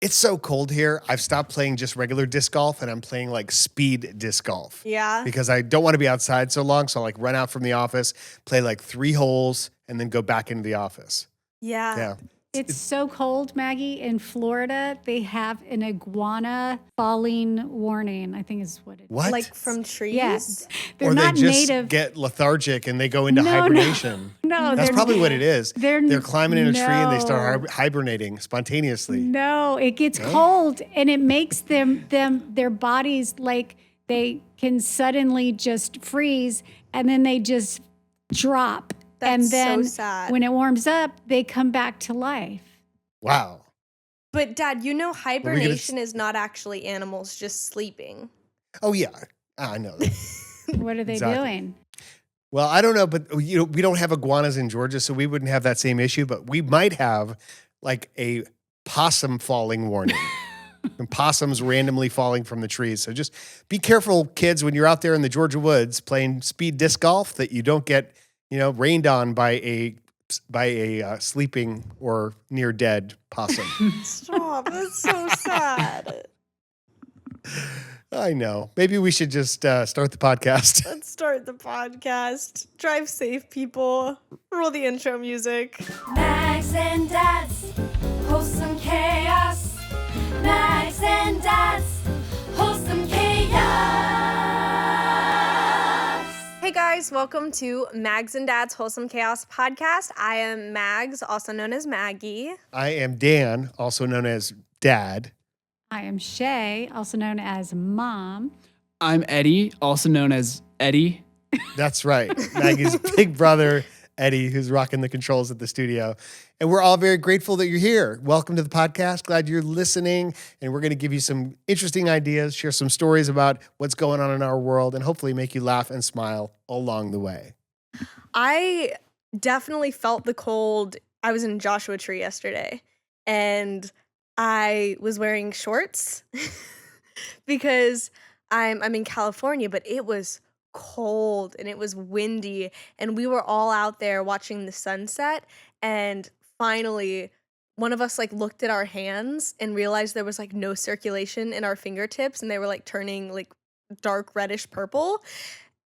It's so cold here. I've stopped playing just regular disc golf and I'm playing like speed disc golf. Yeah. Because I don't want to be outside so long. So I'll like run out from the office, play like 3 holes, and then go back into the office. Yeah. Yeah. It's so cold, Maggie. In Florida, they have an iguana falling warning, I think is what it is. What? Like from trees? Yes. They're Or not they just native. get lethargic and they go into No, hibernation. No, That's probably what it is. they're- climbing in a tree and they no. start hibernating spontaneously. No, it gets cold and it makes their bodies like they can suddenly just freeze and then they just drop. And That's then so sad. when it warms up, they come back to life. Wow. But Dad, you know hibernation is not actually animals just sleeping. Oh, yeah. I know that. What are they Exactly. doing? Well, I don't know, but we don't have iguanas in Georgia, so we wouldn't have that same issue, but we might have like a possum falling warning. And possums randomly falling from the trees. So just be careful, kids, when you're out there in the Georgia woods playing speed disc golf, that you don't get, rained on by a sleeping or near dead possum. Stop. That's so sad. I know. Maybe we should just start the podcast. Let's start the podcast. Drive safe, people. Roll the intro music. Mags and Dads, wholesome chaos. Mags and Dads, wholesome chaos. Hey guys, welcome to Mags and Dad's Wholesome Chaos podcast. I am Mags, also known as Maggie. I am Dan, also known as Dad. I am Shay, also known as Mom. I'm Eddie, also known as Eddie. That's right. Maggie's big brother, Eddie, who's rocking the controls at the studio. And we're all very grateful that you're here. Welcome to the podcast. Glad you're listening. And we're going to give you some interesting ideas, share some stories about what's going on in our world, and hopefully make you laugh and smile along the way. I definitely felt the cold. I was in Joshua Tree yesterday, and I was wearing shorts because I'm in California, but it was cold and it was windy, and we were all out there watching the sunset, and finally one of us like looked at our hands and realized there was like no circulation in our fingertips and they were like turning like dark reddish purple,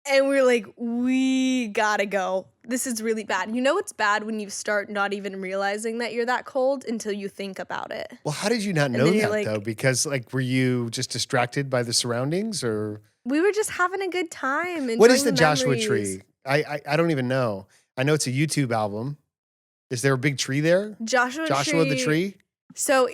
and we were like, we gotta go. This is really bad. You know it's bad when you start not even realizing that you're that cold until you think about it. Well, how did you not know then you're that, like- though? Because, were you just distracted by the surroundings, or We were just having a good time. what is enjoying the Joshua memories. Tree? I don't even know. I know it's a YouTube album. Is there a big tree there? Joshua the tree? So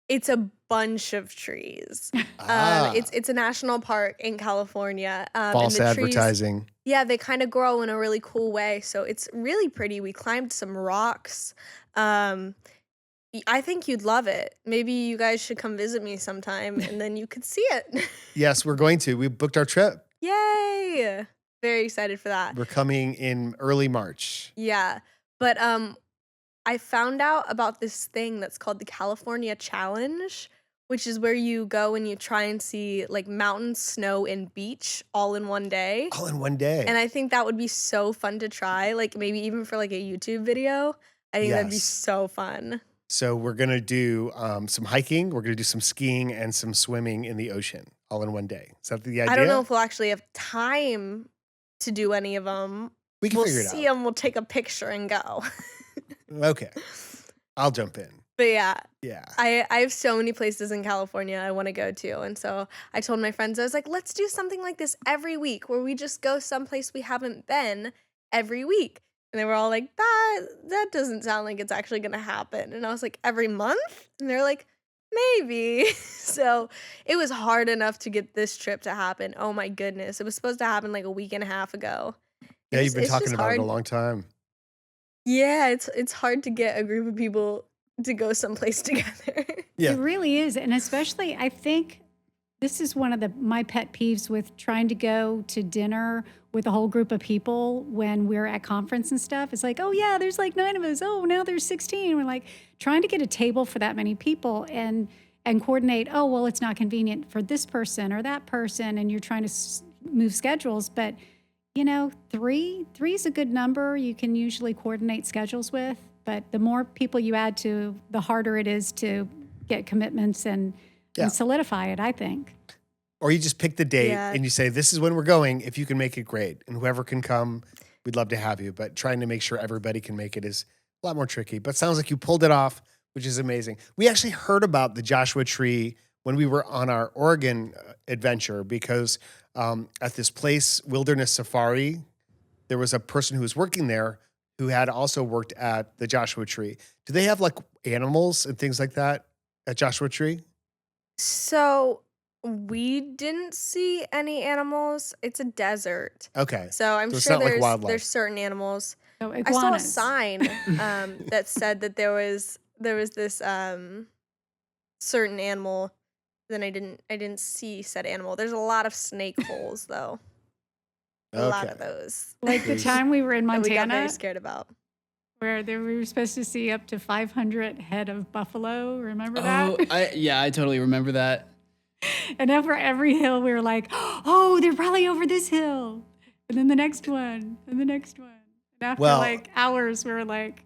it's a bunch of trees. Ah, It's a national park in California. false and the trees, advertising. yeah, they kind of grow in a really cool way. So it's really pretty. We climbed some rocks. I think you'd love it. Maybe you guys should come visit me sometime and then you could see it. Yes, we're going to. We booked our trip. Yay! Very excited for that. We're coming in early March. Yeah. But I found out about this thing that's called the California Challenge, which is where you go and you try and see like mountains, snow, and beach all in one day. All in one day. And I think that would be so fun to try, like maybe even for like a YouTube video. I think that'd be Yes. so fun. So we're going to do some hiking. We're going to do some skiing and some swimming in the ocean all in one day. Is that the idea? I don't know if we'll actually have time to do any of them. We can We'll figure it see out. them, we'll take a picture and go. Okay. I'll jump in. But yeah, Yeah. I have so many places in California I want to go to. And so I told my friends, I was like, let's do something like this every week where we just go someplace we haven't been every week. And they were all like, that doesn't sound like it's actually going to happen. And I was like, every month? And they're like, maybe. So it was hard enough to get this trip to happen. Oh my goodness. It was supposed to happen like a week and a half ago. Yeah, you've been It's talking just about it a hard. long time. Yeah, it's hard to get a group of people to go someplace together. Yeah. It really is. And especially, I think this is one of my pet peeves with trying to go to dinner with a whole group of people when we're at conference and stuff. It's like, oh yeah, there's like 9 of us. Oh, now there's 16. We're like trying to get a table for that many people and coordinate. Oh, well, it's not convenient for this person or that person. And you're trying to move schedules. But, three is a good number. You can usually coordinate schedules with. But the more people you add to, the harder it is to get commitments and solidify it, I think. Or you just pick the date Yeah. and you say, this is when we're going. If you can make it, great. And whoever can come, we'd love to have you. But trying to make sure everybody can make it is a lot more tricky. But sounds like you pulled it off, which is amazing. We actually heard about the Joshua Tree when we were on our Oregon adventure because at this place, Wilderness Safari, there was a person who was working there who had also worked at the Joshua Tree. Do they have like animals and things like that at Joshua Tree? So we didn't see any animals. It's a desert. Okay. So I'm So it's sure not like wildlife. there's certain animals. So I saw a iguanas. sign that said that there was this certain animal. Then I didn't see said animal. There's a lot of snake holes though. A lot of those. Like the time we were in that we got Montana, very scared about. where we were supposed to see up to 500 head of buffalo. Remember Oh, that? I totally remember that. And over every hill, we were like, oh, they're probably over this hill. And then the next one, and the next one. And after like hours, we were like,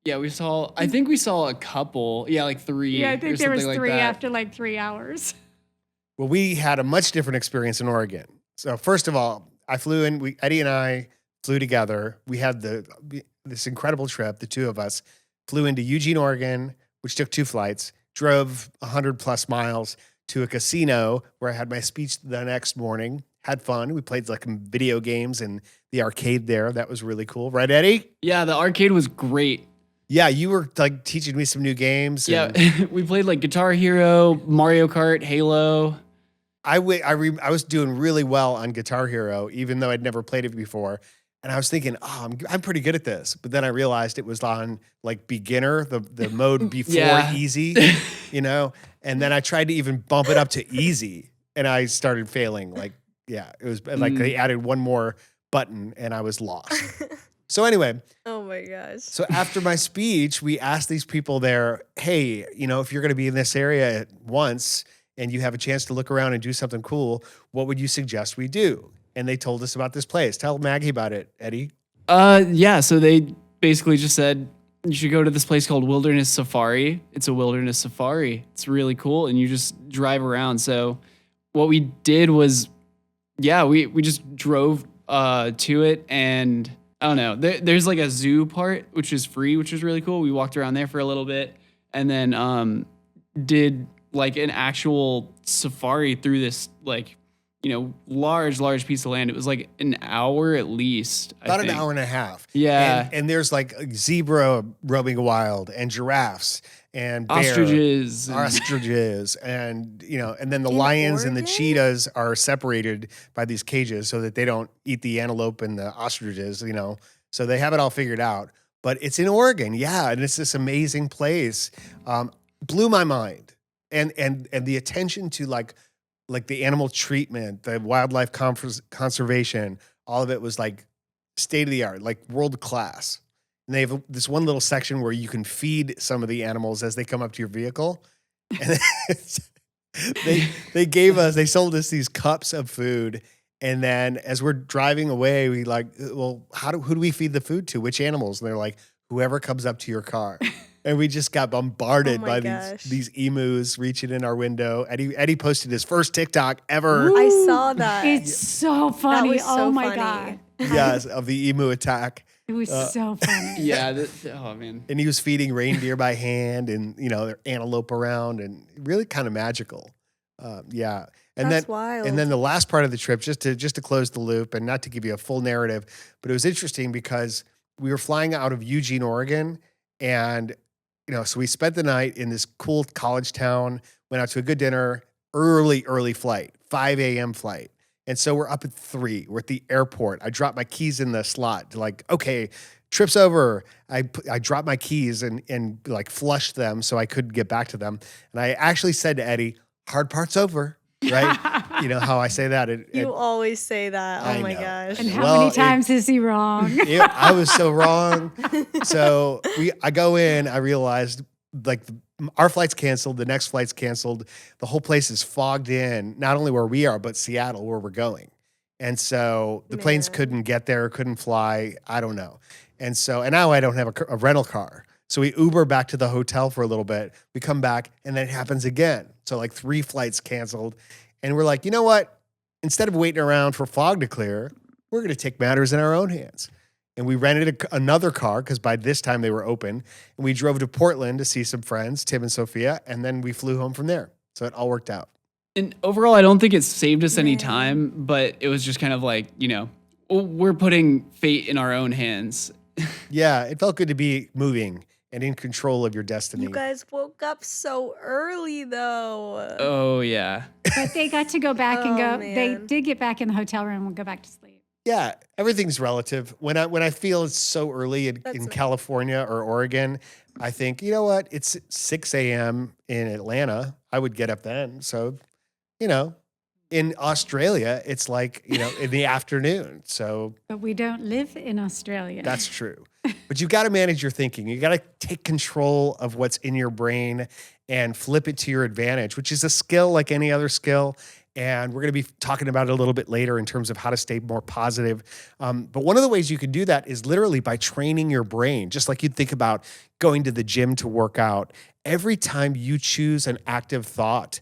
Yeah, I think we saw a couple. Yeah, like 3. yeah, I or think there was something like 3 that. after like 3 hours. Well, we had a much different experience in Oregon. So first of all, I flew in. Eddie and I flew together. We had this incredible trip. The two of us flew into Eugene, Oregon, which took 2 flights. Drove 100+ miles to a casino where I had my speech the next morning. Had fun. We played like video games in the arcade there. That was really cool, right, Eddie? Yeah, the arcade was great. Yeah, you were like teaching me some new games. Yeah, and we played like Guitar Hero, Mario Kart, Halo. I was doing really well on Guitar Hero, even though I'd never played it before. And I was thinking, oh, I'm pretty good at this. But then I realized it was on like beginner, the mode before Yeah. easy, And then I tried to even bump it up to easy, and I started failing. Like, yeah, it was like they added one more button, and I was lost. So anyway, Oh my gosh. so after my speech, we asked these people there, hey, if you're going to be in this area once and you have a chance to look around and do something cool, what would you suggest we do? And they told us about this place. Tell Maggie about it, Eddie. Yeah, so they basically just said you should go to this place called Wilderness Safari. It's a wilderness safari. It's really cool, and you just drive around. So what we did was, we just drove to it, and I don't know. There's like a zoo part, which is free, which is really cool. We walked around there for a little bit, and then did like an actual safari through this like large piece of land. It was like an hour at least. About I think. an hour and a half. Yeah. And there's like a zebra roaming wild and giraffes and Ostriches. ostriches and and then the In lions and the Oregon? cheetahs are separated by these cages so that they don't eat the antelope and the ostriches, so they have it all figured out. But it's in Oregon, and it's this amazing place. Blew my mind, and the attention to like the animal treatment, the wildlife conservation, all of it was like state of the art, like world class. And they have this one little section where you can feed some of the animals as they come up to your vehicle. And they sold us these cups of food. And then as we're driving away, we like, well, who do we feed the food to? Which animals? And they're like, whoever comes up to your car. And we just got bombarded Oh by my gosh. these emus reaching in our window. Eddie posted his first TikTok ever. I saw that. It's so funny. was so oh my funny. God. Yes, of the emu attack. It was so funny. Yeah. Oh man. And he was feeding reindeer by hand and, their antelope around, and really kind of magical. Yeah. And That's then, wild. And then the last part of the trip, just to close the loop and not to give you a full narrative, but it was interesting because we were flying out of Eugene, Oregon, and so we spent the night in this cool college town, went out to a good dinner, early flight, 5 a.m. flight. And so we're up at 3. We're at the airport. I dropped my keys in the slot. Like, okay, trip's over. I dropped my keys and like flushed them so I couldn't get back to them. And I actually said to Eddie, hard part's over, right? You know how I say that. You always say that. I Oh my know. gosh. And how Well, many times is he wrong? I was so wrong. So I go in, I realized like our flight's canceled, the next flight's canceled. The whole place is fogged in, not only where we are, but Seattle, where we're going. And so the planes Man. couldn't get there, couldn't fly. I don't know. And now I don't have a rental car. So we Uber back to the hotel for a little bit. We come back and then it happens again. So like 3 flights canceled. And we're like, you know what? Instead of waiting around for fog to clear, we're going to take matters in our own hands. And we rented another car because by this time they were open. And we drove to Portland to see some friends, Tim and Sophia. And then we flew home from there. So it all worked out. And overall, I don't think it saved us any Man. time, but it was just kind of like, we're putting fate in our own hands. Yeah, it felt good to be moving and in control of your destiny. You guys woke up so early though. Oh, yeah. But they got to go back and Oh, go. They man. did get back in the hotel room and go back to sleep. Yeah, everything's relative. When I feel it's so early in That's- California or Oregon, I think, you know what? It's 6 a.m. in Atlanta. I would get up then. So, in Australia, it's like, in the afternoon. So But we don't live in Australia. that's true. But you got to manage your thinking. You got to take control of what's in your brain and flip it to your advantage, which is a skill like any other skill. And we're going to be talking about it a little bit later in terms of how to stay more positive. But one of the ways you can do that is literally by training your brain, just like you'd think about going to the gym to work out. Every time you choose an active thought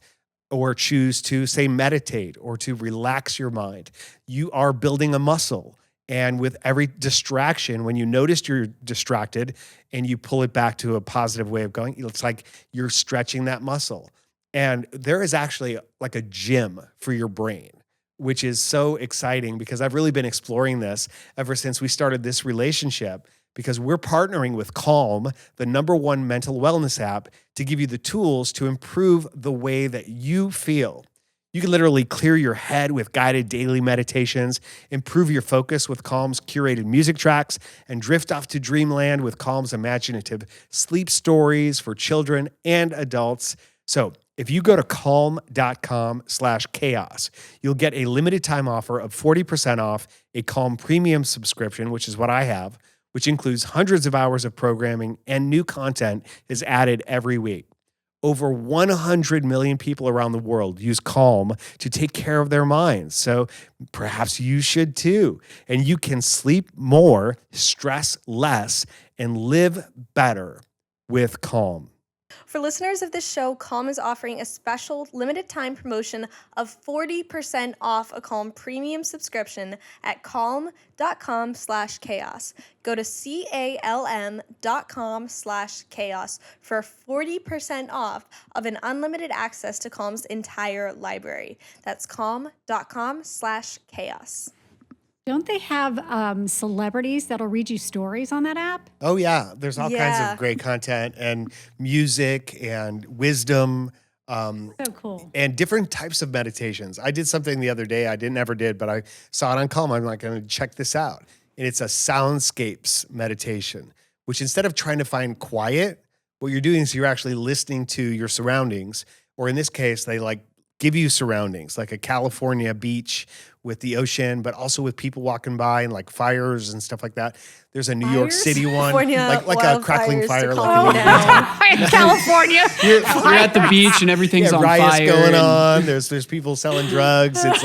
or choose to, say, meditate or to relax your mind, you are building a muscle. And with every distraction, when you notice you're distracted and you pull it back to a positive way of going, it's like you're stretching that muscle. And there is actually like a gym for your brain, which is so exciting because I've really been exploring this ever since we started this relationship, because we're partnering with Calm, the #1 mental wellness app, to give you the tools to improve the way that you feel. You can literally clear your head with guided daily meditations, improve your focus with Calm's curated music tracks, and drift off to dreamland with Calm's imaginative sleep stories for children and adults. So if you go to calm.com/chaos, you'll get a limited time offer of 40% off a Calm premium subscription, which is what I have, which includes hundreds of hours of programming and new content is added every week. Over 100 million people around the world use Calm to take care of their minds. So perhaps you should too. And you can sleep more, stress less, and live better with Calm. For listeners of this show, Calm is offering a special limited time promotion of 40% off a Calm premium subscription at calm.com/chaos. Go to calm.com/chaos for 40% off of an unlimited access to Calm's entire library. That's calm.com/chaos. Don't they have celebrities that'll read you stories on that app? Oh, yeah. There's all kinds Yeah. of great content and music and wisdom So cool. and different types of meditations. I did something the other day I never did, but I saw it on Calm. I'm like, I'm going to check this out. And it's a soundscapes meditation, which instead of trying to find quiet, what you're doing is you're actually listening to your surroundings. Or in this case, they like give you surroundings, like a California beach with the ocean, but also with people walking by and like fires and stuff like that. There's a New York Fires? City one, California like a crackling wildfires to fire. calm Like you in down. In California. You're at the beach and everything's on riots fire. going and- on. There's people selling drugs. It's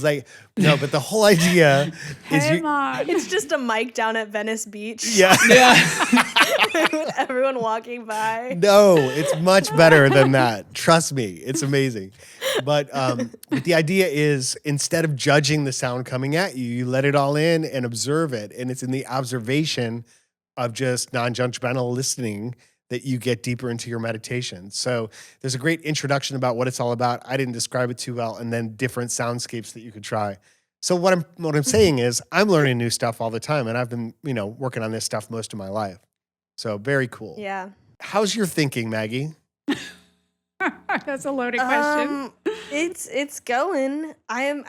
like no, but the whole idea is Come on. It's just a mic down at Venice Beach. yeah. Yeah. With everyone walking by. No, it's much better than that. Trust me, it's amazing. But the idea is instead of judging the sound coming at you, you let it all in and observe it. And it's in the observation of just non-judgmental listening that you get deeper into your meditation. So there's a great introduction about what it's all about. I didn't describe it too well, and then different soundscapes that you could try. So what I'm saying is I'm learning new stuff all the time, and I've been, working on this stuff most of my life. So very cool. Yeah. How's your thinking, Maggie? That's a loaded question. It's going. I'm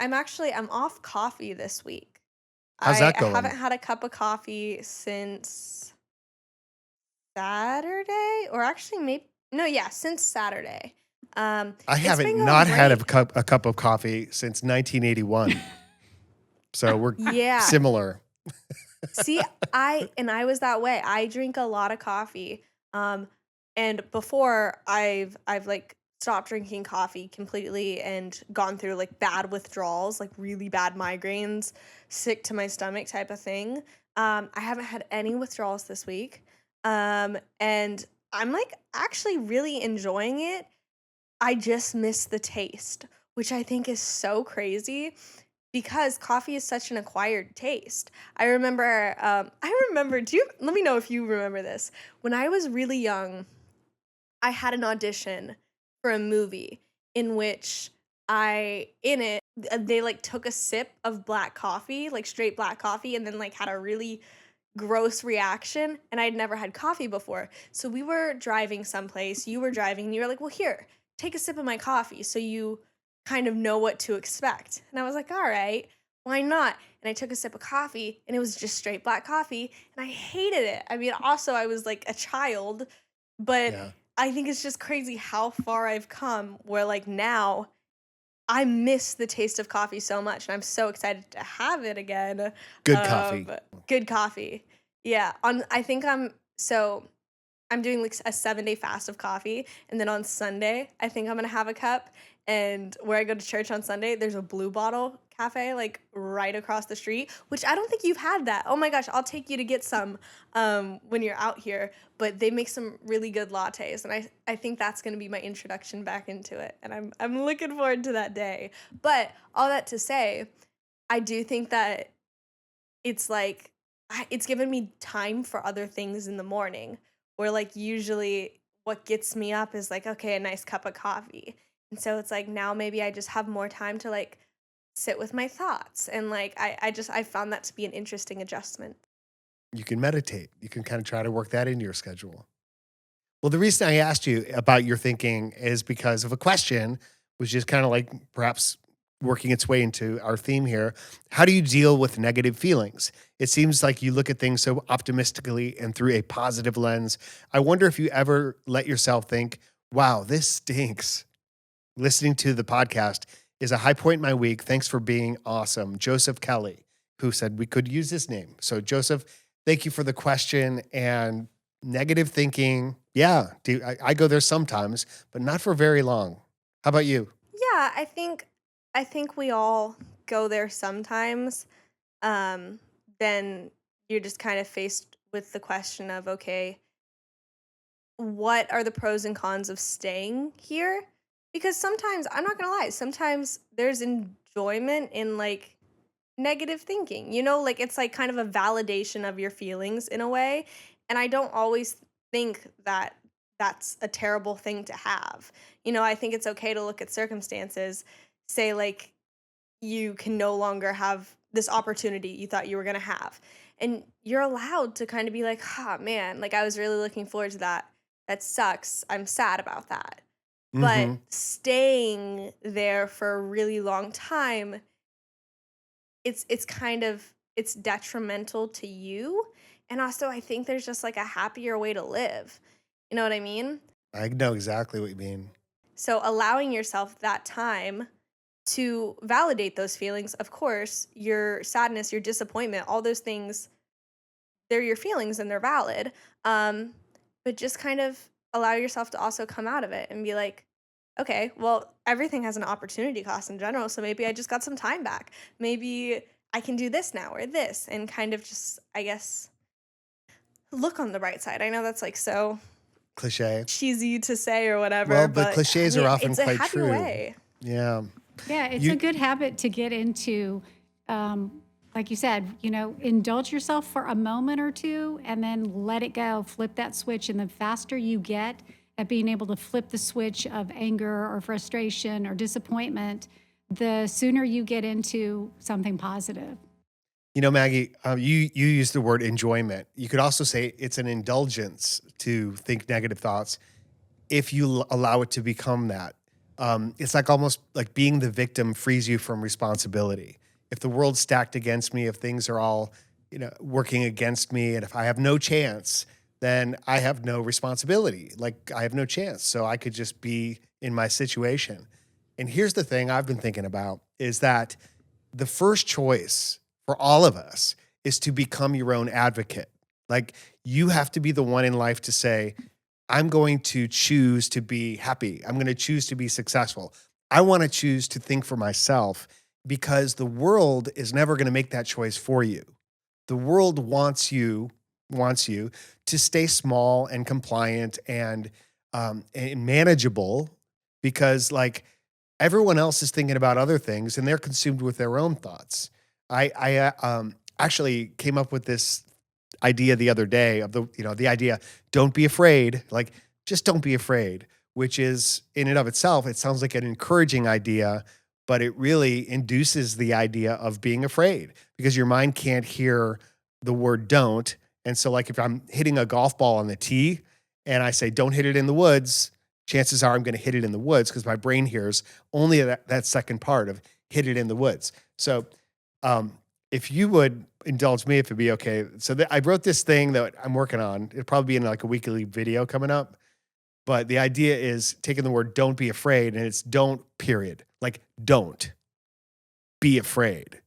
off coffee this week. How's that going? I haven't had a cup of coffee since Saturday, or actually since Saturday. I it's haven't been going not had a great. cup of coffee since 1981. So we're Yeah. similar. See, I was that way. I drink a lot of coffee. And before I've like stopped drinking coffee completely and gone through like bad withdrawals, like really bad migraines, sick to my stomach type of thing. I haven't had any withdrawals this week. And I'm like actually really enjoying it. I just miss the taste, which I think is so crazy because coffee is such an acquired taste. Let me know if you remember this. When I was really young, I had an audition for a movie in which they like took a sip of black coffee, like straight black coffee, and then like had a really gross reaction. And I'd never had coffee before. So we were driving someplace, you were driving, and you were like, well, here, take a sip of my coffee so you kind of know what to expect. And I was like, all right, why not? And I took a sip of coffee and it was just straight black coffee and I hated it. I mean, also, I was like a child, but Yeah. I think it's just crazy how far I've come where like now I miss the taste of coffee so much and I'm so excited to have it again. Good coffee. Good coffee. Yeah. I'm doing like a 7-day fast of coffee. And then on Sunday, I think I'm going to have a cup. And where I go to church on Sunday, there's a Blue Bottle cafe like right across the street, which I don't think you've had that. Oh my gosh, I'll take you to get some when you're out here. But they make some really good lattes. And I think that's going to be my introduction back into it. And I'm looking forward to that day. But all that to say, I do think that it's like, it's given me time for other things in the morning where like usually what gets me up is like, okay, a nice cup of coffee. And so it's like now maybe I just have more time to like sit with my thoughts. And like I found that to be an interesting adjustment. You can meditate. You can kind of try to work that into your schedule. Well, the reason I asked you about your thinking is because of a question, which is kind of like perhaps working its way into our theme here. How do you deal with negative feelings? It seems like you look at things so optimistically and through a positive lens. I wonder if you ever let yourself think, wow, this stinks. Listening to the podcast is a high point in my week. Thanks for being awesome. Joseph Kelly, who said we could use this name. So Joseph, thank you for the question. And negative thinking, yeah, I go there sometimes, but not for very long. How about you? Yeah, I think we all go there sometimes. Then you're just kind of faced with the question of, okay, what are the pros and cons of staying here? Because sometimes, I'm not gonna lie, sometimes there's enjoyment in like negative thinking, like it's like kind of a validation of your feelings in a way. And I don't always think that that's a terrible thing to have. I think it's okay to look at circumstances, say like you can no longer have this opportunity you thought you were going to have. And you're allowed to kind of be like, man, like I was really looking forward to that. That sucks. I'm sad about that. But Mm-hmm. staying there for a really long time, it's detrimental to you. And also I think there's just like a happier way to live. You know what I mean? I know exactly what you mean. So allowing yourself that time to validate those feelings, of course, your sadness, your disappointment, all those things, they're your feelings and they're valid. But just kind of allow yourself to also come out of it and be like, okay, well, everything has an opportunity cost in general. So maybe I just got some time back. Maybe I can do this now or this, and kind of just, I guess, look on the bright side. I know that's like so Cliche. cheesy to say or whatever. Well, but but cliches I mean, are often it's a quite happier true. way. Yeah. Yeah, it's You- a good habit to get into. Like you said, indulge yourself for a moment or two and then let it go, flip that switch. And the faster you get at being able to flip the switch of anger or frustration or disappointment, the sooner you get into something positive. Maggie, you used the word enjoyment. You could also say it's an indulgence to think negative thoughts if you allow it to become that. It's like almost like being the victim frees you from responsibility. If the world's stacked against me, if things are all, working against me, and if I have no chance, then I have no responsibility. Like I have no chance. So I could just be in my situation. And here's the thing I've been thinking about is that the first choice for all of us is to become your own advocate. Like you have to be the one in life to say, I'm going to choose to be happy. I'm going to choose to be successful. I want to choose to think for myself because the world is never going to make that choice for you. The world wants you, wants you to stay small and compliant and manageable because like everyone else is thinking about other things and they're consumed with their own thoughts. I actually came up with this idea the other day of the idea, don't be afraid, like just don't be afraid, which is in and of itself, it sounds like an encouraging idea, but it really induces the idea of being afraid because your mind can't hear the word don't. And so like if I'm hitting a golf ball on the tee and I say, don't hit it in the woods, chances are I'm going to hit it in the woods because my brain hears only that second part of hit it in the woods. So if you would indulge me, if it'd be okay. So I wrote this thing that I'm working on. It'll probably be in like a weekly video coming up. But the idea is taking the word don't be afraid and it's don't period. Like don't be afraid.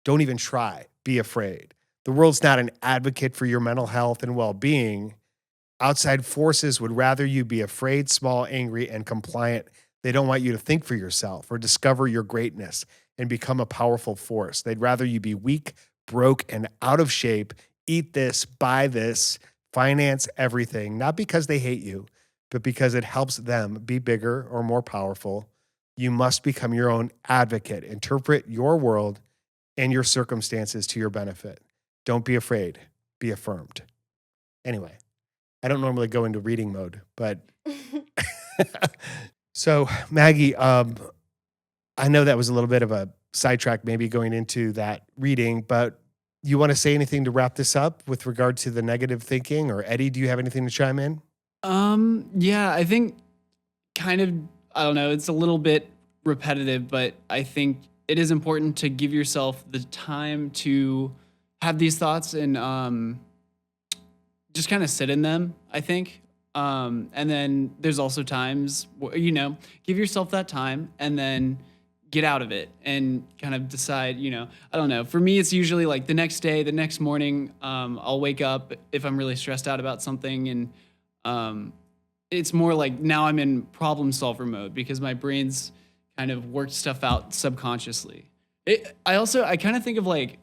Don't even try. Be afraid. The world's not an advocate for your mental health and well-being. Outside forces would rather you be afraid, small, angry, and compliant. They don't want you to think for yourself or discover your greatness and become a powerful force. They'd rather you be weak, broke, and out of shape, eat this, buy this, finance everything, not because they hate you, but because it helps them be bigger or more powerful. You must become your own advocate. Interpret your world and your circumstances to your benefit. Don't be afraid. Be affirmed. Anyway, I don't normally go into reading mode, but so Maggie, I know that was a little bit of a sidetrack, maybe going into that reading, but you want to say anything to wrap this up with regard to the negative thinking? Or Eddie, do you have anything to chime in? Yeah, I think kind of, I don't know, it's a little bit repetitive, but I think it is important to give yourself the time to have these thoughts and just kind of sit in them, I think. And then there's also times where, give yourself that time and then get out of it and kind of decide, I don't know. For me, it's usually like the next day, the next morning, I'll wake up if I'm really stressed out about something. And it's more like now I'm in problem solver mode because my brain's kind of worked stuff out subconsciously. I kind of think of like,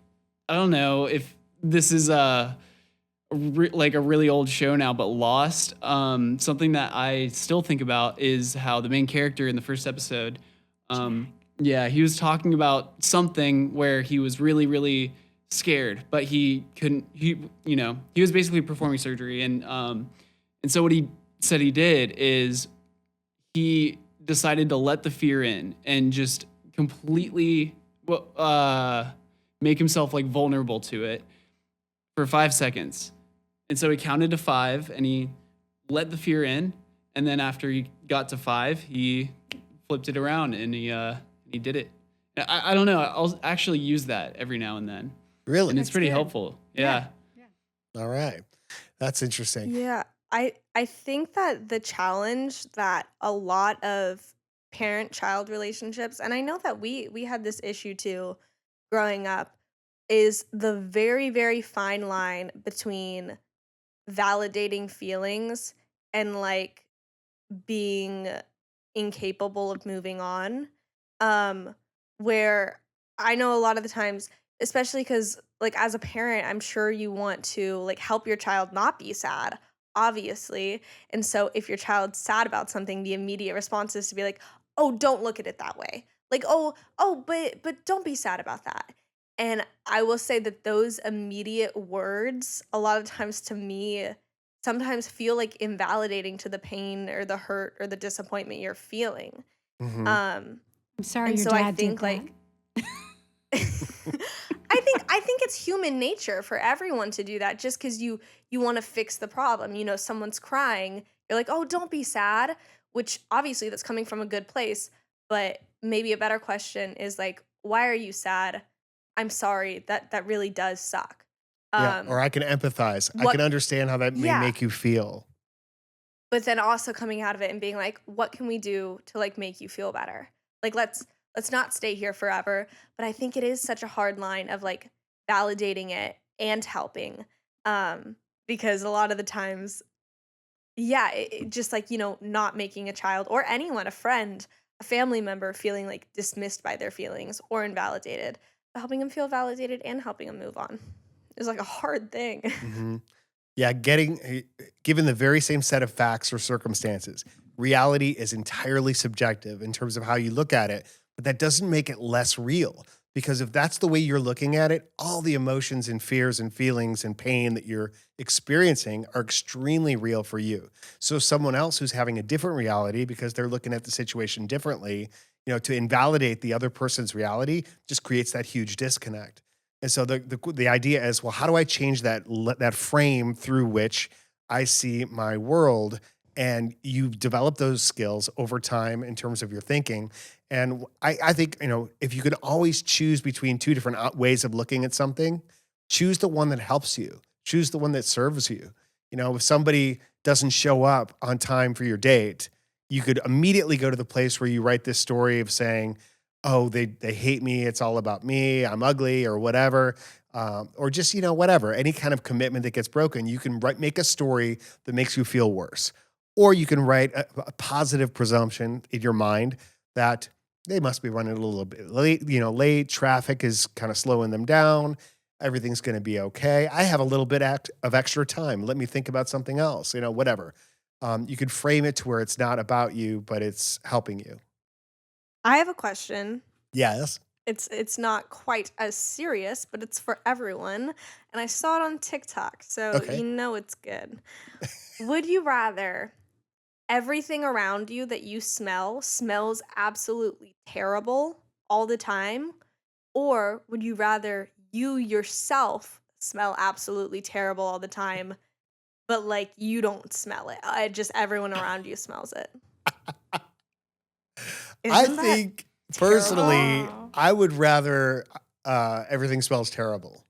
I don't know if this is like a really old show now, but Lost. Something that I still think about is how the main character in the first episode, he was talking about something where he was really, really scared, but he couldn't. He was basically performing surgery, and so what he said he did is he decided to let the fear in and just completely make himself like vulnerable to it for 5 seconds. And so he counted to 5 and he let the fear in. And then after he got to 5, he flipped it around and he did it. I don't know. I'll actually use that every now and then. Really? And it's pretty helpful. Yeah. All right. That's interesting. Yeah. I think that the challenge that a lot of parent-child relationships, and I know that we had this issue too growing up, is the very, very fine line between validating feelings and like being incapable of moving on. Where I know a lot of the times, especially because like as a parent, I'm sure you want to like help your child not be sad, obviously. And so if your child's sad about something, the immediate response is to be like, oh, don't look at it that way. Like, but don't be sad about that. And I will say that those immediate words, a lot of times to me, sometimes feel like invalidating to the pain or the hurt or the disappointment you're feeling. Mhm. I'm sorry And your so I dad think did like that. I think it's human nature for everyone to do that just because you want to fix the problem. Someone's crying, you're like, oh, don't be sad, which obviously that's coming from a good place. But maybe a better question is like, why are you sad? I'm sorry, that really does suck. Yeah. Or I can empathize. I What can understand how that may yeah. make you feel. But then also coming out of it and being like, what can we do to like make you feel better? Like let's not stay here forever. But I think it is such a hard line of like validating it and helping. Because a lot of the times, it just like, not making a child or anyone, a friend, a family member feeling like dismissed by their feelings or invalidated, but helping them feel validated and helping them move on is like a hard thing. Mhm. Yeah, given the very same set of facts or circumstances, reality is entirely subjective in terms of how you look at it, but that doesn't make it less real. Because if that's the way you're looking at it, all the emotions and fears and feelings and pain that you're experiencing are extremely real for you. So someone else who's having a different reality because they're looking at the situation differently, to invalidate the other person's reality just creates that huge disconnect. And so the idea is, well, how do I change that frame through which I see my world? And you develop those skills over time in terms of your thinking. And I think, if you could always choose between two different ways of looking at something, choose the one that helps you, choose the one that serves you. If somebody doesn't show up on time for your date, you could immediately go to the place where you write this story of saying, oh, they hate me, it's all about me, I'm ugly, or whatever. Or just, whatever, any kind of commitment that gets broken, you can make a story that makes you feel worse. Or you can write a positive presumption in your mind that they must be running a little bit late, traffic is kind of slowing them down, everything's going to be okay. I have a little bit of extra time. Let me think about something else, whatever. You can frame it to where it's not about you, but it's helping you. I have a question. Yes. It's not quite as serious, but it's for everyone. And I saw it on TikTok, so Okay. it's good. Would you rather everything around you that you smells absolutely terrible all the time? Or would you rather you yourself smell absolutely terrible all the time, but like you don't smell it? Just everyone around you smells it. I Isn't that think personally, terrible? I would rather everything smells terrible.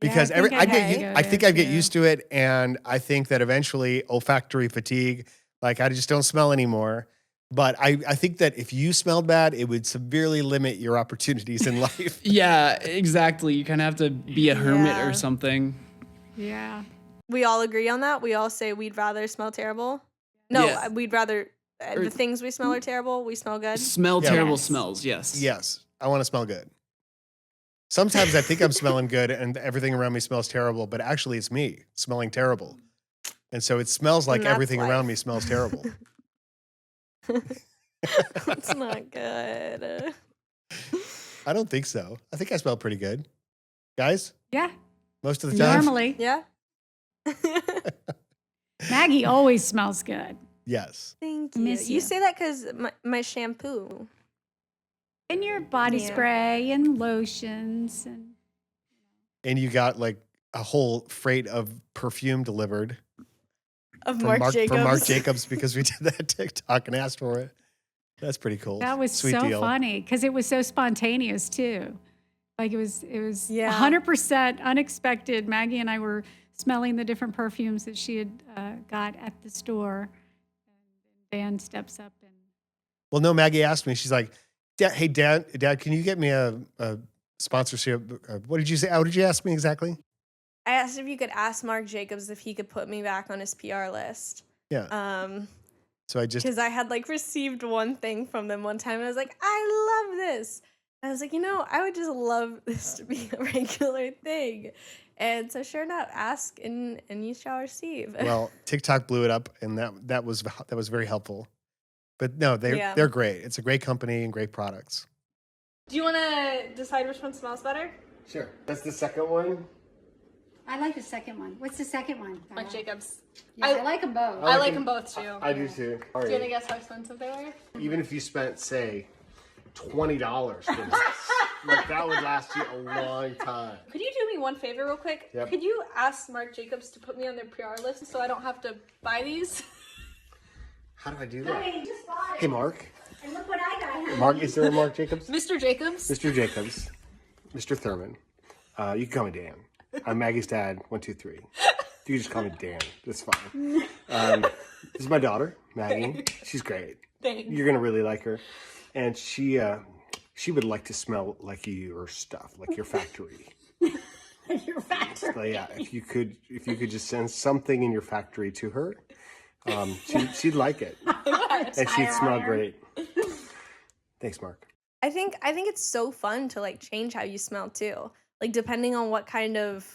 Because Yeah, I think I'd get used to it, and I think that eventually olfactory fatigue, like I just don't smell anymore. But I think that if you smelled bad, it would severely limit your opportunities in life. Yeah, exactly. You kind of have to be a hermit Yeah. or something. Yeah. We all agree on that? We all say we'd rather smell terrible? No, Yeah. we'd rather Or- the things we smell are terrible. We smell good. Smell Yeah. terrible Yes. smells, yes. Yes, I want to smell good. Sometimes I think I'm smelling good and everything around me smells terrible, but actually it's me smelling terrible. And so it smells like And that's everything around me life. smells terrible. It's not good. I don't think so. I think I smell pretty good. Guys, Yeah. most of the time. Normally, Yeah. Maggie always smells good. Yes. Thank you. Miss You you. say that because my shampoo. And your body Yeah. spray and lotions and And you got like a whole freight of perfume delivered Of from Marc Mark Jacobs. Jacobs because we did that TikTok and asked for it. That's pretty cool. that was Sweet so deal. funny because it was so spontaneous too. Like it was Yeah. 100% unexpected. Maggie and I were smelling the different perfumes that she had got at the store. And Dan steps up and Well, no, Maggie asked me, she's like, hey, Dad, can you get me a sponsorship? What did you say? How did you ask me exactly? I asked if you could ask Marc Jacobs if he could put me back on his PR list. Yeah. So I just, Because I had like received one thing from them one time and I was like, I love this. I was like, I would just love this to be a regular thing. And so sure enough, ask and you shall receive. well, TikTok blew it up and that was very helpful. But no, Yeah. they're great. It's a great company and great products. Do you want to decide which one smells better? Sure. That's the second one. I like the second one. What's the second one? Marc Jacobs. Yeah, I like them both. I like them both too. I do too. All Do you want to right. guess how expensive they were? Even if you spent, say, $20 for this, like that would last you a long time. Could you do me one favor real quick? Yep. Could you ask Marc Jacobs to put me on their PR list so I don't have to buy these? How do I do that? Honey, just bought it. Hey, Mark. And look what I got. honey. Mark, is there a Mark Jacobs? Mr. Jacobs? Mr. Jacobs, Mr. Thurman. You can call me Dan. I'm Maggie's dad. 1, 2, 3. You can just call me Dan. That's fine. This is my daughter, Maggie. She's great. Thanks. You're gonna really like her, and she would like to smell like your stuff, like your factory. Your factory. So yeah, if you could just send something in your factory to her, she'd like it, and she'd smell great. Thanks, Mark. I think it's so fun to like change how you smell too. Like depending on what kind of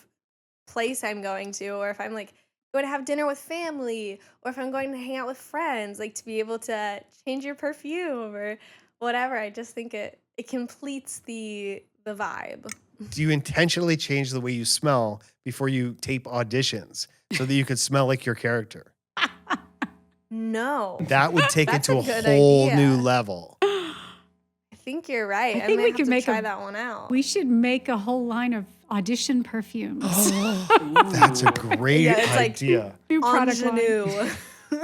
place I'm going to, or if I'm like going to have dinner with family, or if I'm going to hang out with friends, like to be able to change your perfume or whatever. I just think it completes the vibe. Do you intentionally change the way you smell before you tape auditions so that you could smell like your character? No. That would take it That's to a a good whole idea. new level. I think you're right. I I think might we have could to make try a- that one out. We should make a whole line of audition perfumes. That's a great Yeah, it's like- idea. New product line. Ingenue.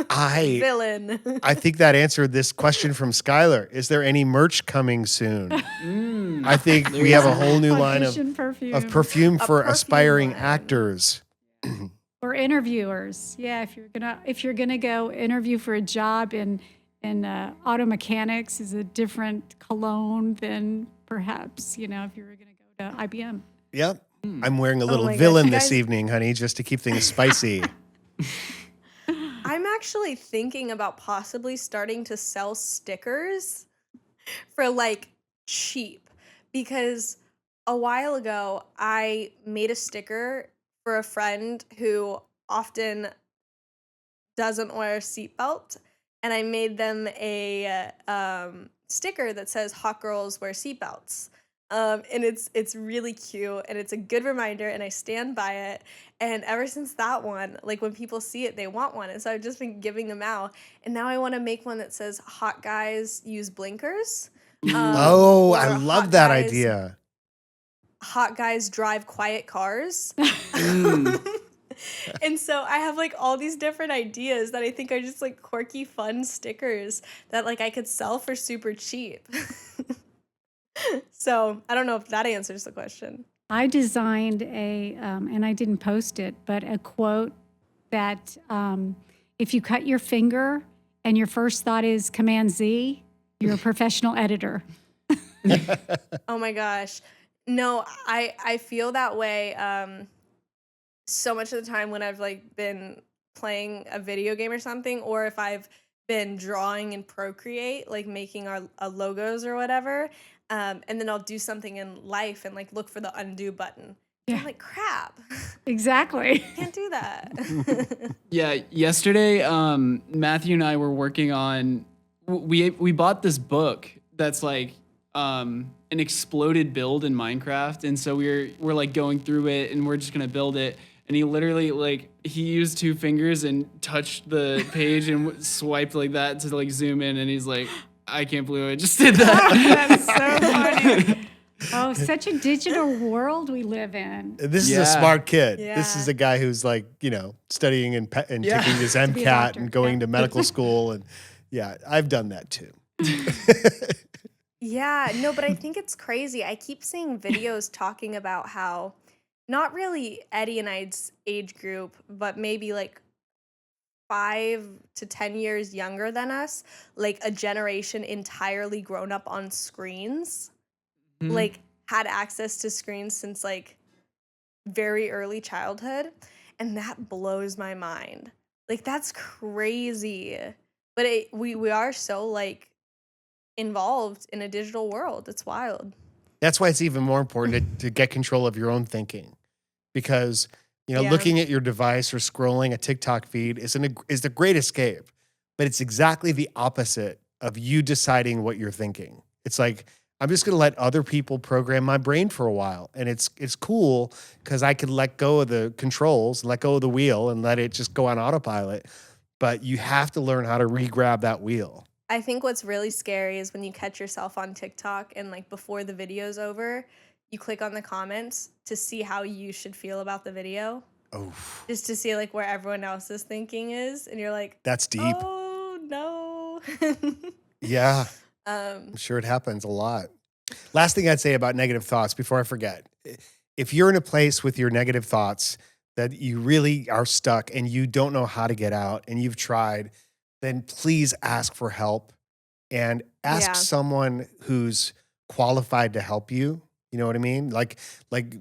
I Villain. I think that answered this question from Skyler. Is there any merch coming soon? I think we have a whole new line Audition perfume. of perfume for perfume aspiring line. actors. Or interviewers. Yeah, if you're gonna go interview for a job in auto mechanics, is a different cologne than perhaps if you were gonna go to IBM. Yep. I'm wearing a little my gosh, villain you this guys- evening, honey, just to keep things spicy. I'm actually thinking about possibly starting to sell stickers for like cheap, because a while ago I made a sticker for a friend who often doesn't wear a seatbelt, and I made them a sticker that says "Hot girls wear seatbelts." And it's really cute, and it's a good reminder, and I stand by it. And ever since that one, like when people see it, they want one, and so I've just been giving them out. And now I want to make one that says "Hot guys use blinkers." Oh, or I "Hot love that guys- idea. Hot guys drive quiet cars. Mm. And so I have like all these different ideas that I think are just like quirky, fun stickers that like I could sell for super cheap. So I don't know if that answers the question. I designed and I didn't post it, but a quote that if you cut your finger and your first thought is Command Z, you're a professional editor. Oh my gosh. No, I feel that way so much of the time when I've like been playing a video game or something, or if I've been drawing in Procreate, like making our logos or whatever. And then I'll do something in life and like look for the undo button. Yeah. I'm like, crap, Exactly. can't do that. Yeah, yesterday, Matthew and I were working on. We bought this book that's like an exploded build in Minecraft, and so we're like going through it, and we're just gonna build it. And he literally he used 2 fingers and touched the page and swiped like that to like zoom in, and he's like, I can't believe I just did that. That's so funny. Oh, such a digital world we live in. This is Yeah. a smart kid. This Yeah. is a guy who's like, studying and Yeah. taking his be a MCAT doctor, and going yeah. to medical school. And yeah, I've done that too. Yeah, no, but I think it's crazy. I keep seeing videos talking about how not really Eddie and I's age group, but maybe like 5 to 10 years younger than us, like a generation entirely grown up on screens, Mhm. like had access to screens since like very early childhood. And that blows my mind. Like that's crazy. But we are so like involved in a digital world. It's wild. That's why it's even more important to get control of your own thinking, because Yeah. looking at your device or scrolling a TikTok feed is the great escape, but it's exactly the opposite of you deciding what you're thinking. It's like, I'm just going to let other people program my brain for a while, and it's cool because I can let go of the controls, let go of the wheel, and let it just go on autopilot. But you have to learn how to re-grab that wheel. I think what's really scary is when you catch yourself on TikTok and like before the video's over, you click on the comments to see how you should feel about the video, Oh, just to see like where everyone else's thinking is, and you're like, that's deep. oh no. Yeah. I'm sure it happens a lot. Last thing I'd say about negative thoughts before I forget. If you're in a place with your negative thoughts that you really are stuck and you don't know how to get out and you've tried, then please ask for help and ask Yeah. someone who's qualified to help you. You know what I mean? Like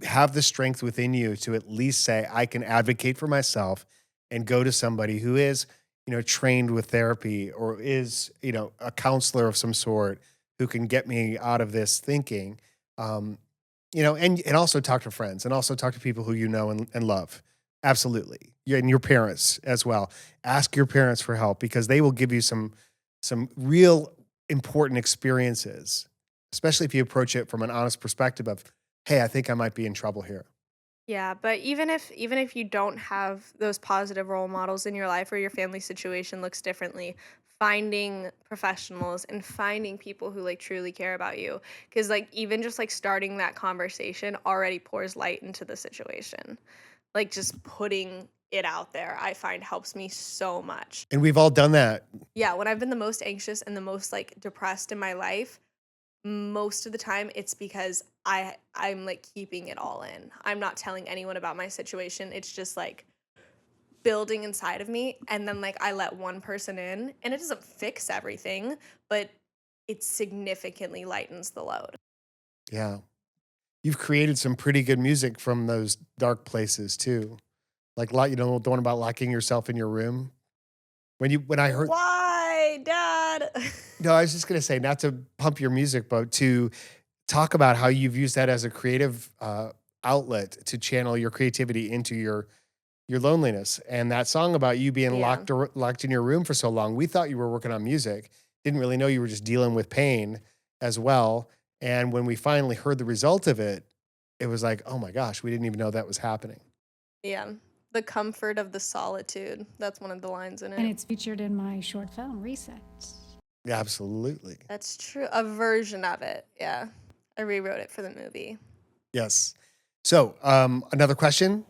have the strength within you to at least say, I can advocate for myself, and go to somebody who is, trained with therapy or is, a counselor of some sort who can get me out of this thinking. And also talk to friends and also talk to people who you know and love. Absolutely. And your parents as well. Ask your parents for help because they will give you some real important experiences, especially if you approach it from an honest perspective of, hey, I think I might be in trouble here. Yeah, but even if you don't have those positive role models in your life or your family situation looks differently, finding professionals and finding people who like truly care about you, because like even just like starting that conversation already pours light into the situation. Like just putting it out there, I find helps me so much. And we've all done that. Yeah, when I've been the most anxious and the most like depressed in my life, most of the time it's because I'm like keeping it all in. I'm not telling anyone about my situation. It's just like building inside of me, and then like I let one person in and it doesn't fix everything, but it significantly lightens the load. Yeah. You've created some pretty good music from those dark places too. Like, the one about locking yourself in your room. When I heard, Why, Dad? no, I was just going to say, not to pump your music, but to talk about how you've used that as a creative outlet to channel your creativity into your loneliness. And that song about you being Yeah. locked in your room for so long, we thought you were working on music. Didn't really know you were just dealing with pain as well. And when we finally heard the result of it, it was like, oh my gosh, we didn't even know that was happening. Yeah. The comfort of the solitude. That's one of the lines in And it. it's featured in my short film, Reset. Yeah, absolutely. That's true. A version of it. Yeah. I rewrote it for the movie. Yes. So, another question.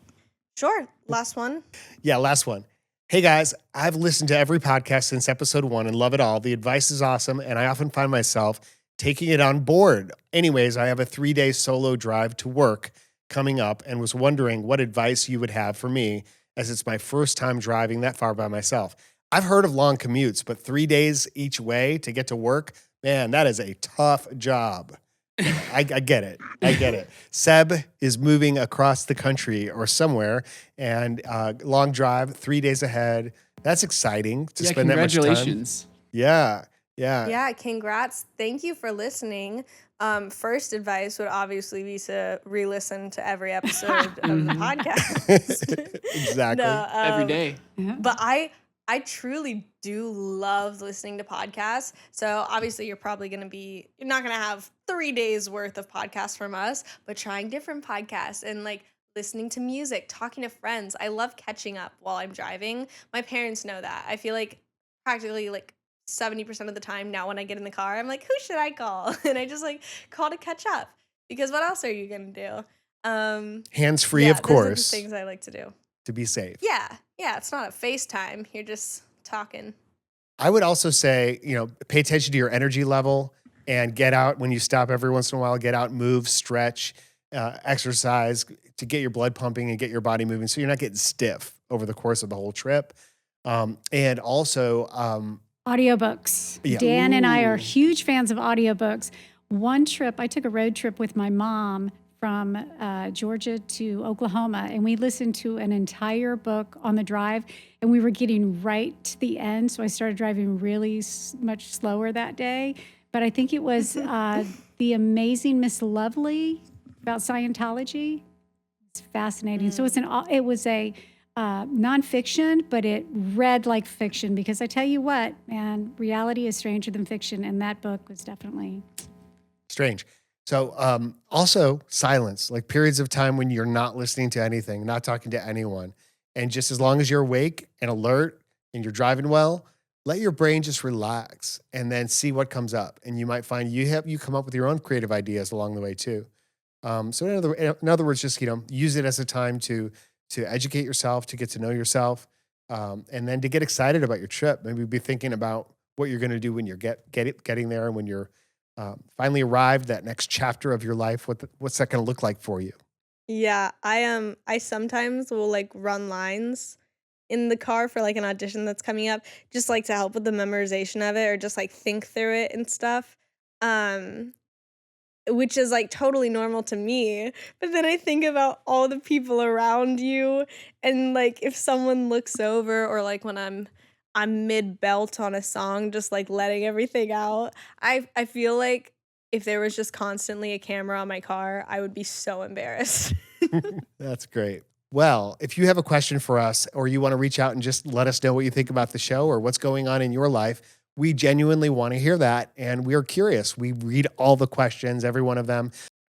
Sure. Last one. Yeah, last one. Hey guys, I've listened to every podcast since episode 1 and love it all. The advice is awesome, and I often find myself taking it on board. Anyways, I have a 3-day solo drive to work coming up and was wondering what advice you would have for me as it's my first time driving that far by myself. I've heard of long commutes, but 3 days each way to get to work, man, that is a tough job. I get it. I get it. Seb is moving across the country or somewhere, and long drive, 3 days ahead. That's exciting to Yeah, spend that much time. congratulations. Yeah. Yeah, congrats. Thank you for listening. First advice would obviously be to re-listen to every episode of the podcast. Exactly. No, Every day. but I truly do love listening to podcasts. So obviously you're not gonna have 3 days worth of podcasts from us, but trying different podcasts and like listening to music, talking to friends. I love catching up while I'm driving. My parents know that. I feel like practically like 70% of the time now when I get in the car, I'm like, who should I call? And I just like call to catch up because what else are you gonna do? Hands free, Yeah, of those are the course, things I like to do. to be safe. Yeah, it's not a FaceTime. You're just talking. I would also say, pay attention to your energy level and get out when you stop every once in a while. Get out, move, stretch, exercise to get your blood pumping and get your body moving so you're not getting stiff over the course of the whole trip. And also, Audiobooks. Yeah. Dan and I are Ooh. huge fans of audiobooks. One trip, I took a road trip with my mom from Georgia to Oklahoma, and we listened to an entire book on the drive, and we were getting right to the end, so I started driving really much slower that day. But I think it was The Amazing Miss Lovely about Scientology. It's fascinating. So it was a nonfiction, but it read like fiction because I tell you what, man, reality is stranger than fiction, and that book was definitely strange. So also silence, like periods of time when you're not listening to anything, not talking to anyone. And just as long as you're awake and alert and you're driving well, let your brain just relax and then see what comes up. And you might find you come up with your own creative ideas along the way too. So in other words, just, use it as a time to educate yourself, to get to know yourself, and then to get excited about your trip. Maybe be thinking about what you're going to do when you're getting there and when you're finally arrived, that next chapter of your life. What's that going to look like for you? Yeah, I sometimes will like run lines in the car for like an audition that's coming up, just like to help with the memorization of it or just like think through it and stuff. Which is like totally normal to me. But then I think about all the people around you and like if someone looks over or like when I'm mid belt on a song, just like letting everything out. I feel like if there was just constantly a camera on my car, I would be so embarrassed. That's great. Well, if you have a question for us or you want to reach out and just let us know what you think about the show or what's going on in your life, we genuinely want to hear that. And we are curious. We read all the questions, every one of them.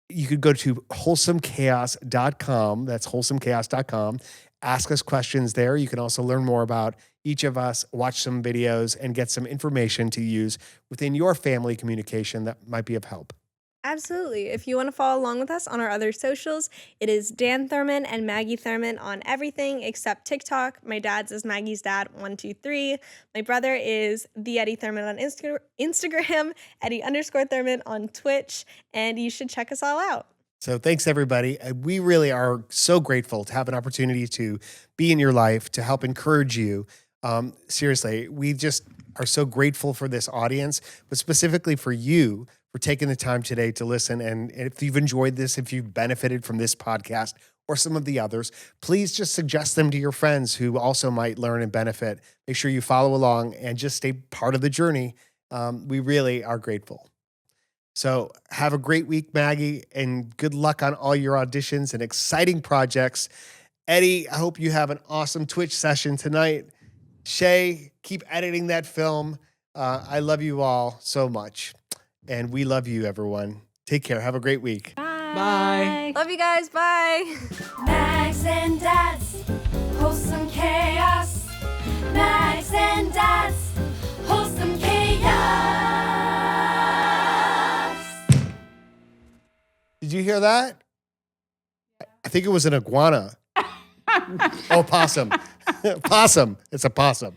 You could go to wholesomechaos.com. That's wholesomechaos.com. Ask us questions there. You can also learn more about each of us, watch some videos, and get some information to use within your family communication that might be of help. Absolutely. If you want to follow along with us on our other socials, it is Dan Thurman and Maggie Thurman on everything except TikTok. My dad's is Maggie's Dad 123. My brother is the Eddie Thurman on Instagram, Eddie_Thurman on Twitch, and you should check us all out. So thanks, everybody. We really are so grateful to have an opportunity to be in your life, to help encourage you. Seriously, we just are so grateful for this audience, but specifically for you for taking the time today to listen. And if you've enjoyed this, if you've benefited from this podcast or some of the others, please just suggest them to your friends who also might learn and benefit. Make sure you follow along and just stay part of the journey. We really are grateful. So have a great week, Maggie, and good luck on all your auditions and exciting projects. Eddie, I hope you have an awesome Twitch session tonight. Shay, keep editing that film. I love you all so much. And we love you, everyone. Take care. Have a great week. Bye. Love you guys. Bye. Max and Dad's wholesome chaos. Max and Dad's wholesome chaos. Did you hear that? I think it was an iguana. Oh, possum. Possum. It's a possum.